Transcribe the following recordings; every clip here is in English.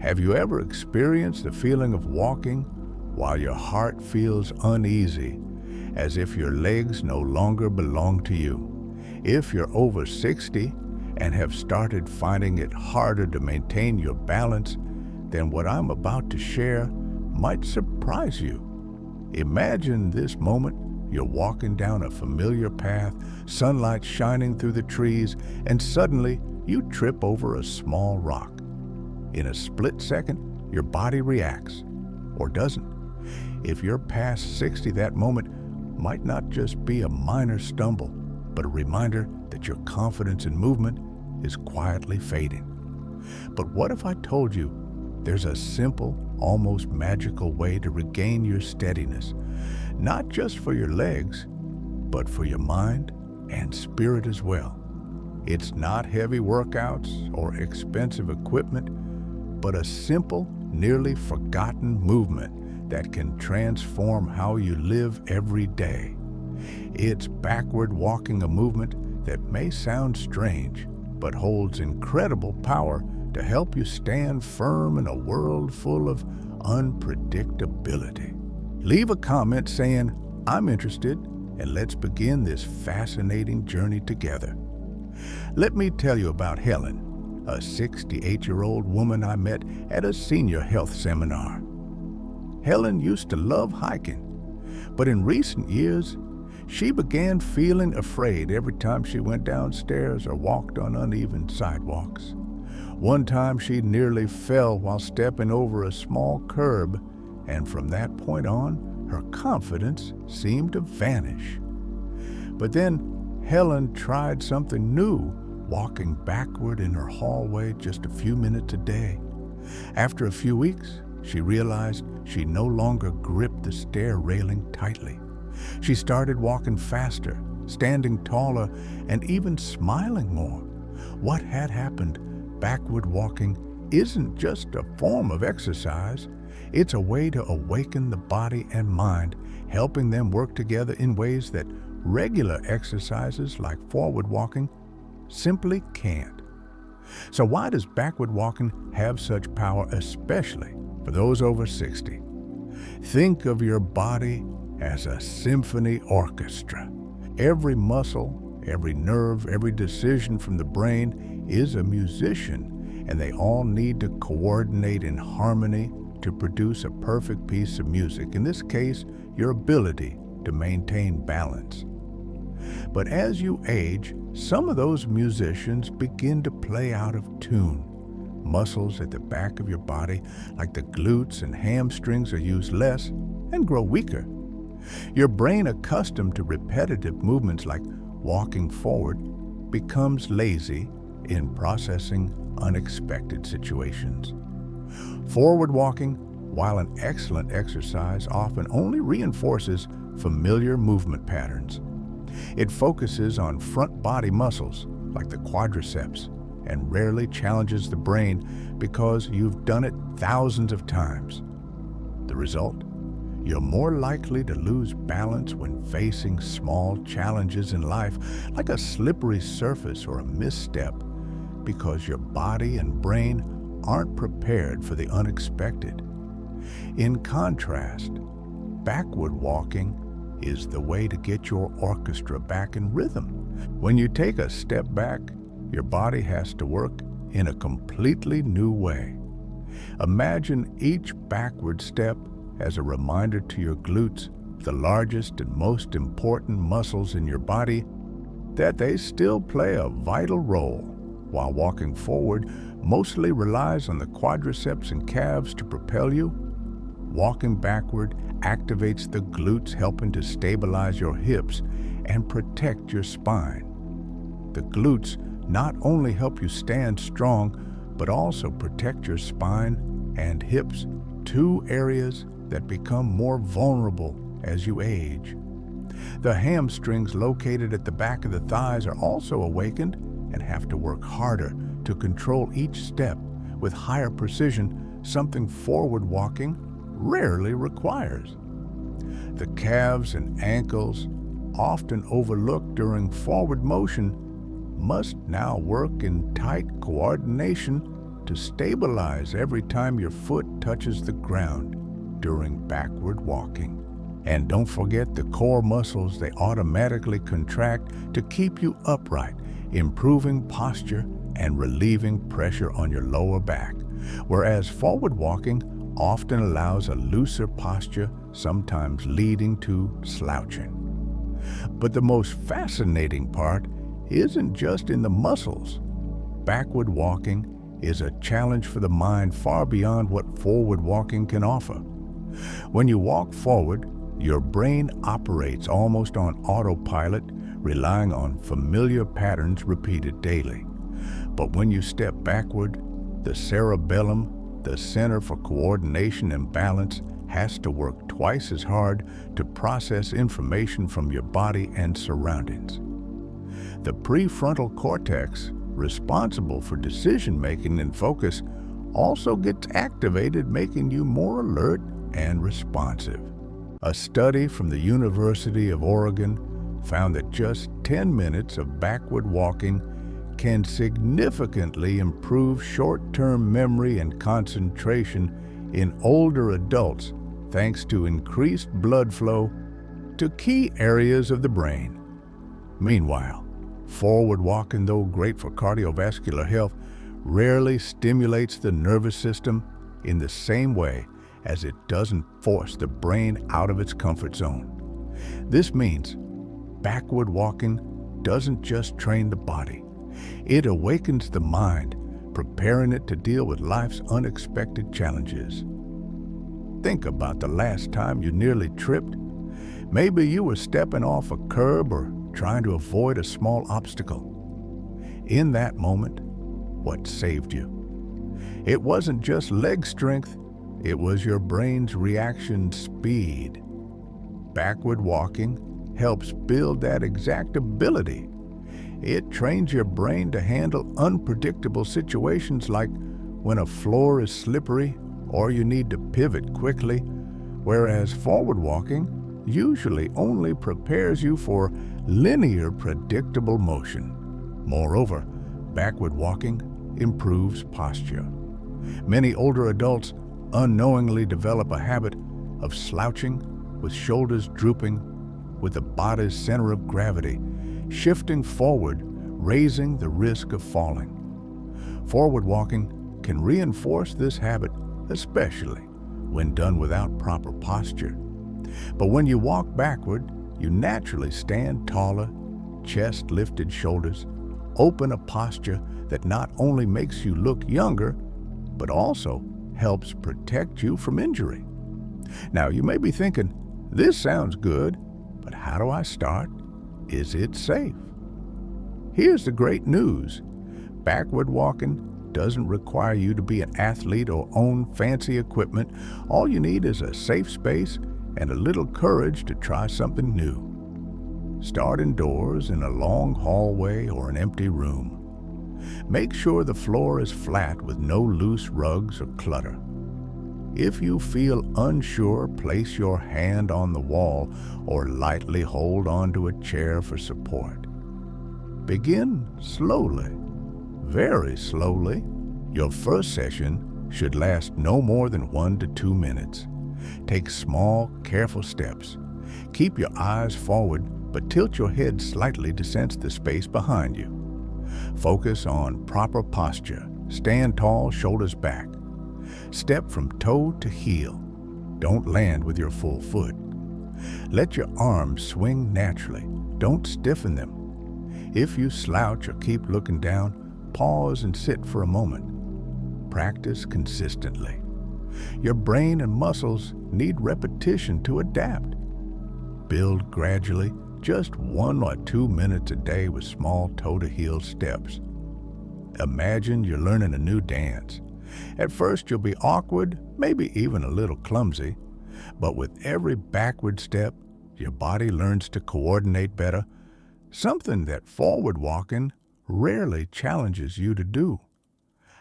Have you ever experienced the feeling of walking while your heart feels uneasy, as if your legs no longer belong to you? If you're over 60 and have started finding it harder to maintain your balance, then what I'm about to share might surprise you. Imagine this moment. You're walking down a familiar path, sunlight shining through the trees, and suddenly you trip over a small rock. In a split second, your body reacts, or doesn't. If you're past 60, that moment might not just be a minor stumble, but a reminder that your confidence in movement is quietly fading. But what if I told you there's a simple, almost magical way to regain your steadiness, not just for your legs, but for your mind and spirit as well? It's not heavy workouts or expensive equipment, but a simple, nearly forgotten movement that can transform how you live every day. It's backward walking, a movement that may sound strange, but holds incredible power to help you stand firm in a world full of unpredictability. Leave a comment saying, "I'm interested," and let's begin this fascinating journey together. Let me tell you about Helen, a 68-year-old woman I met at a senior health seminar. Helen used to love hiking, but in recent years, she began feeling afraid every time she went downstairs or walked on uneven sidewalks. One time she nearly fell while stepping over a small curb, and from that point on, her confidence seemed to vanish. But then Helen tried something new, walking backward in her hallway just a few minutes a day. After a few weeks, she realized she no longer gripped the stair railing tightly. She started walking faster, standing taller, and even smiling more. What had happened? Backward walking isn't just a form of exercise. It's a way to awaken the body and mind, helping them work together in ways that regular exercises like forward walking simply can't. So why does backward walking have such power, especially for those over 60? Think of your body as a symphony orchestra. Every muscle, every nerve, every decision from the brain is a musician, and they all need to coordinate in harmony to produce a perfect piece of music, in this case, your ability to maintain balance. But as you age, some of those musicians begin to play out of tune. Muscles at the back of your body, like the glutes and hamstrings, are used less and grow weaker. Your brain, accustomed to repetitive movements like walking forward, becomes lazy in processing unexpected situations. Forward walking, while an excellent exercise, often only reinforces familiar movement patterns. It focuses on front body muscles like the quadriceps and rarely challenges the brain because you've done it thousands of times. The result? You're more likely to lose balance when facing small challenges in life, like a slippery surface or a misstep, because your body and brain aren't prepared for the unexpected. In contrast, backward walking is the way to get your orchestra back in rhythm. When you take a step back, your body has to work in a completely new way. Imagine each backward step as a reminder to your glutes, the largest and most important muscles in your body, that they still play a vital role, while walking forward mostly relies on the quadriceps and calves to propel you. Walking backward activates the glutes, helping to stabilize your hips and protect your spine. The glutes not only help you stand strong, but also protect your spine and hips, two areas that become more vulnerable as you age. The hamstrings, located at the back of the thighs, are also awakened and have to work harder to control each step with higher precision, something forward walking rarely requires. The calves and ankles, often overlooked during forward motion, must now work in tight coordination to stabilize every time your foot touches the ground during backward walking. And don't forget the core muscles, they automatically contract to keep you upright, improving posture and relieving pressure on your lower back, whereas forward walking often allows a looser posture, sometimes leading to slouching. But the most fascinating part isn't just in the muscles. Backward walking is a challenge for the mind far beyond what forward walking can offer. When you walk forward, your brain operates almost on autopilot, relying on familiar patterns repeated daily. But when you step backward, the cerebellum, the center for coordination and balance, has to work twice as hard to process information from your body and surroundings. The prefrontal cortex, responsible for decision-making and focus, also gets activated, making you more alert and responsive. A study from the University of Oregon found that just 10 minutes of backward walking can significantly improve short-term memory and concentration in older adults thanks to increased blood flow to key areas of the brain. Meanwhile, forward walking, though great for cardiovascular health, rarely stimulates the nervous system in the same way as it doesn't force the brain out of its comfort zone. This means backward walking doesn't just train the body, it awakens the mind, preparing it to deal with life's unexpected challenges. Think about the last time you nearly tripped. Maybe you were stepping off a curb or trying to avoid a small obstacle. In that moment, what saved you? It wasn't just leg strength, it was your brain's reaction speed. Backward walking helps build that exact ability. It trains your brain to handle unpredictable situations like when a floor is slippery or you need to pivot quickly, whereas forward walking usually only prepares you for linear, predictable motion. Moreover, backward walking improves posture. Many older adults unknowingly develop a habit of slouching with shoulders drooping, with the body's center of gravity shifting forward, raising the risk of falling. Forward walking can reinforce this habit, especially when done without proper posture. But when you walk backward, you naturally stand taller, chest lifted shoulders, open a posture that not only makes you look younger, but also helps protect you from injury. Now, you may be thinking, this sounds good, but how do I start? Is it safe? Here's the great news. Backward walking doesn't require you to be an athlete or own fancy equipment. All you need is a safe space and a little courage to try something new. Start indoors in a long hallway or an empty room. Make sure the floor is flat with no loose rugs or clutter. If you feel unsure, place your hand on the wall or lightly hold onto a chair for support. Begin slowly, very slowly. Your first session should last no more than 1 to 2 minutes. Take small, careful steps. Keep your eyes forward, but tilt your head slightly to sense the space behind you. Focus on proper posture. Stand tall, shoulders back. Step from toe to heel. Don't land with your full foot. Let your arms swing naturally. Don't stiffen them. If you slouch or keep looking down, pause and sit for a moment. Practice consistently. Your brain and muscles need repetition to adapt. Build gradually, just 1 or 2 minutes a day with small toe-to-heel steps. Imagine you're learning a new dance. At first you'll be awkward, maybe even a little clumsy, but with every backward step, your body learns to coordinate better, something that forward walking rarely challenges you to do.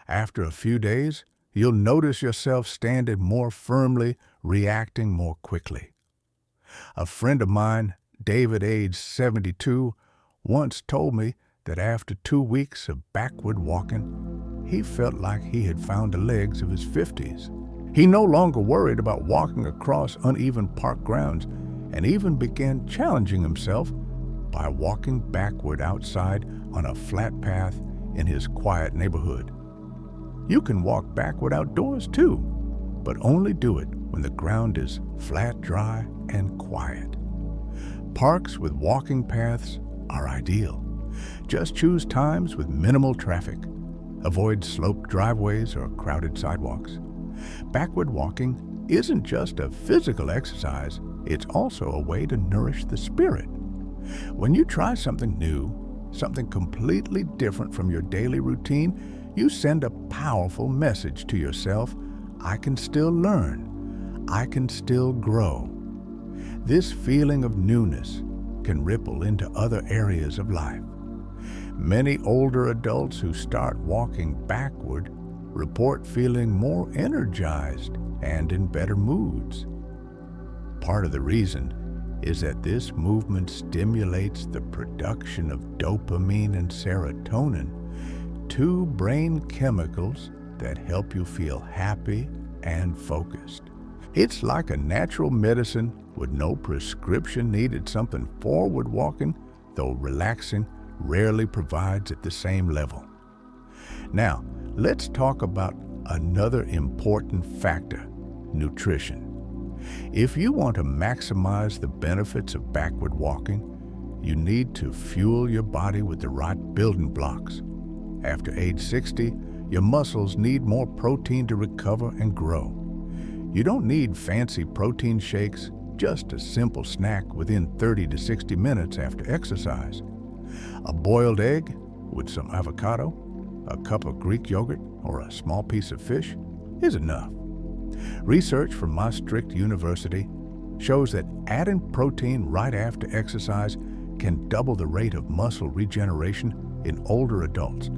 After a few days, you'll notice yourself standing more firmly, reacting more quickly. A friend of mine, David, age 72, once told me that after 2 weeks of backward walking, he felt like he had found the legs of his 50s. He no longer worried about walking across uneven park grounds and even began challenging himself by walking backward outside on a flat path in his quiet neighborhood. You can walk backward outdoors too, but only do it when the ground is flat, dry, and quiet. Parks with walking paths are ideal. Just choose times with minimal traffic. Avoid sloped driveways or crowded sidewalks. Backward walking isn't just a physical exercise, it's also a way to nourish the spirit. When you try something new, something completely different from your daily routine, you send a powerful message to yourself: I can still learn, I can still grow. This feeling of newness can ripple into other areas of life. Many older adults who start walking backward report feeling more energized and in better moods. Part of the reason is that this movement stimulates the production of dopamine and serotonin, two brain chemicals that help you feel happy and focused. It's like a natural medicine with no prescription needed. Something forward walking, though relaxing, rarely provides at the same level. Now, let's talk about another important factor: nutrition. If you want to maximize the benefits of backward walking, you need to fuel your body with the right building blocks. After age 60, your muscles need more protein to recover and grow. You don't need fancy protein shakes, just a simple snack within 30 to 60 minutes after exercise. A boiled egg with some avocado, a cup of Greek yogurt, or a small piece of fish is enough. Research from Maastricht University shows that adding protein right after exercise can double the rate of muscle regeneration in older adults,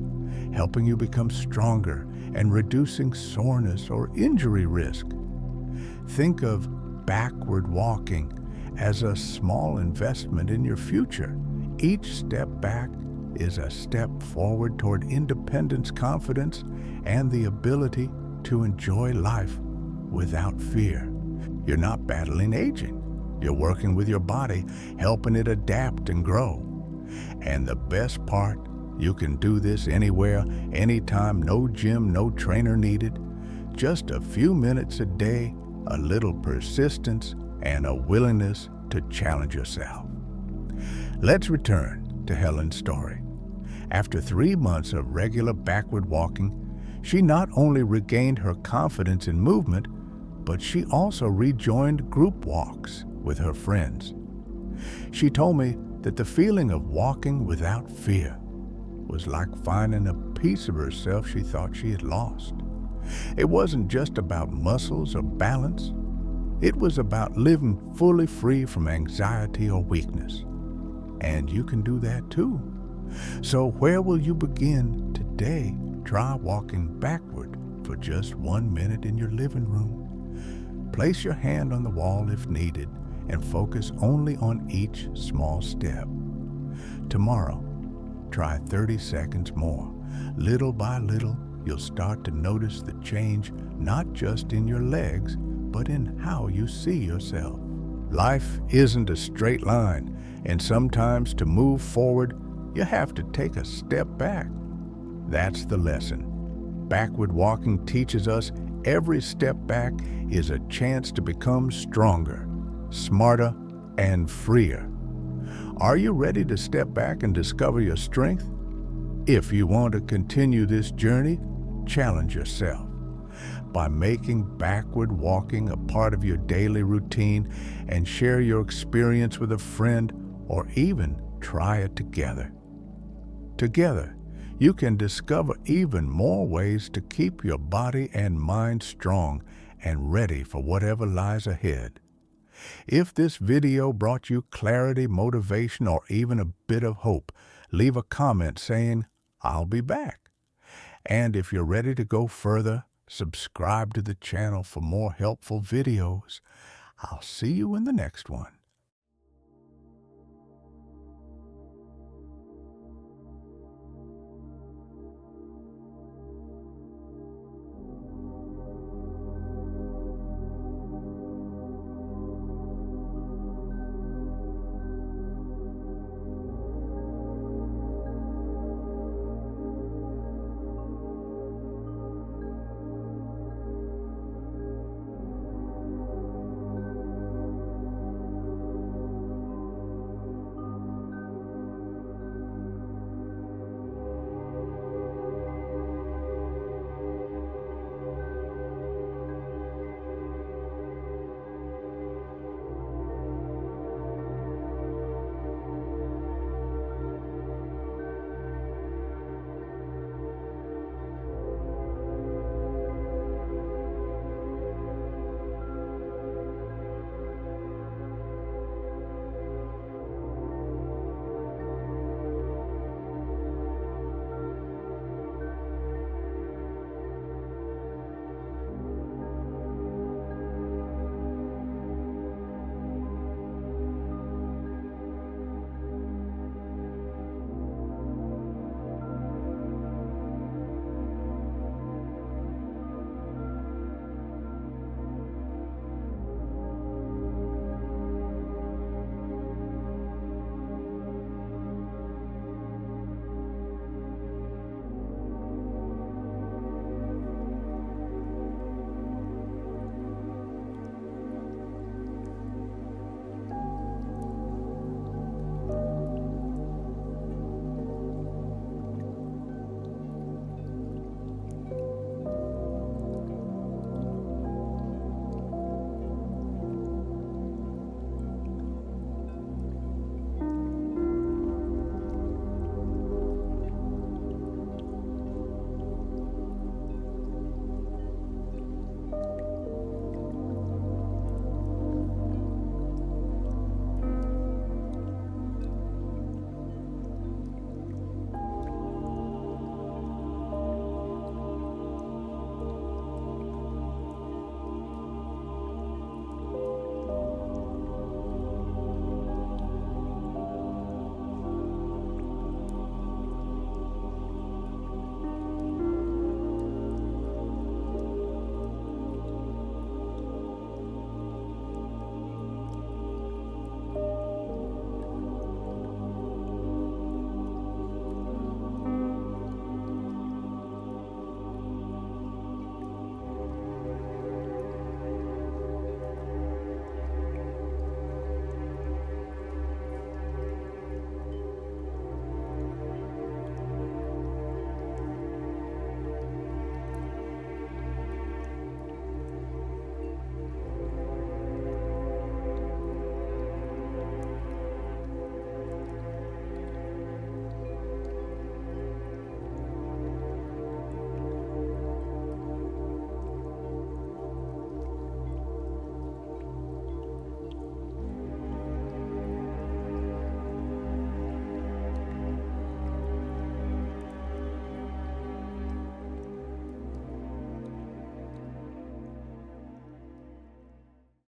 helping you become stronger and reducing soreness or injury risk. Think of backward walking as a small investment in your future. Each step back is a step forward toward independence, confidence, and the ability to enjoy life without fear. You're not battling aging. You're working with your body, helping it adapt and grow. And the best part, you can do this anywhere, anytime, no gym, no trainer needed. Just a few minutes a day, a little persistence, and a willingness to challenge yourself. Let's return to Helen's story. After 3 months of regular backward walking, she not only regained her confidence in movement, but she also rejoined group walks with her friends. She told me that the feeling of walking without fear was like finding a piece of herself she thought she had lost. It wasn't just about muscles or balance. It was about living fully free from anxiety or weakness. And you can do that too. So where will you begin today? Try walking backward for just 1 minute in your living room. Place your hand on the wall if needed and focus only on each small step. Tomorrow, try 30 seconds more. Little by little, you'll start to notice the change not just in your legs, but in how you see yourself. Life isn't a straight line, and sometimes to move forward, you have to take a step back. That's the lesson. Backward walking teaches us every step back is a chance to become stronger, smarter, and freer. Are you ready to step back and discover your strength? If you want to continue this journey, challenge yourself. By making backward walking a part of your daily routine and share your experience with a friend or even try it together. Together, you can discover even more ways to keep your body and mind strong and ready for whatever lies ahead. If this video brought you clarity, motivation, or even a bit of hope, leave a comment saying, "I'll be back." And if you're ready to go further, subscribe to the channel for more helpful videos. I'll see you in the next one.